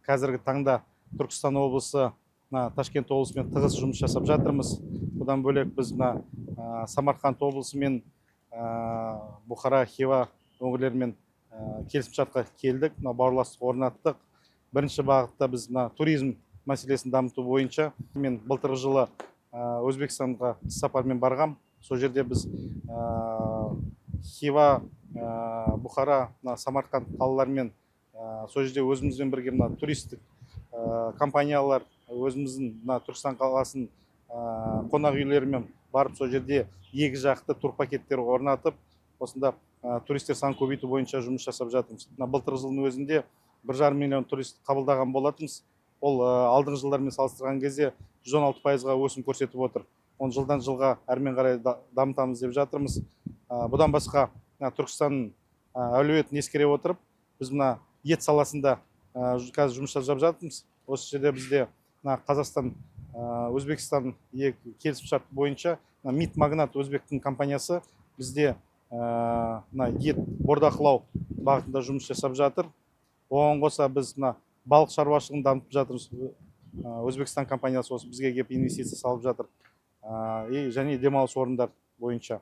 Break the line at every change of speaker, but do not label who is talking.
қазіргі таңда Түркістан облысы, Ташкент облысымен тығыз жұмыс жасап жатырмыз. Бұдан бөлек біз Самарқанд облысы мен Бұхара, Хива өңірлерімен келісімшартқа келдік, бауырластық орнаттық. Бірінші бағытта біз туризм мәселесін дамыту бойынша мен былтырғы жылы Өзбекстанға сапармен барғам. Сол жерде біз Хива, Бұхара, Самарқанд қалаларымен сол жерде өзімізбен бірге туристік компаниялар өзіміздің Түркістан қаласын қонақ үйлерімен барып, сол жерде екі жақты турпакеттер орнатып, осында туристер санын көбейту бойынша жұмыс жасап жатырмыз. Былтырғы жылдың өзінде 1,5 миллион турист қабылдаған болатынбыз. Ол алдыңғы жылдармен салыстырған кезде 116%-ға өсім көрсетіп отыр. Оны жылдан жылға әрмен қарай дамытамыз деп жатырмыз. Бұдан басқа Түркістанның әлеуетін ескере отырып, біз ет саласында қазір жұмыс жасап жатырмыз. Осы жерде бізде Қазақстан, Өзбекстан келісімшарт бойынша МИД Магнат Өзбектің компаниясы бізде ет бордақылау бағытында жұмыс жасап жатыр. Оған қоса біз балық шаруашылығын дамытып жатырмыз. Өзбекстан компаниясы осы бізге келіп инвестиция салып жатыр. Және демалыс орындар бойынша.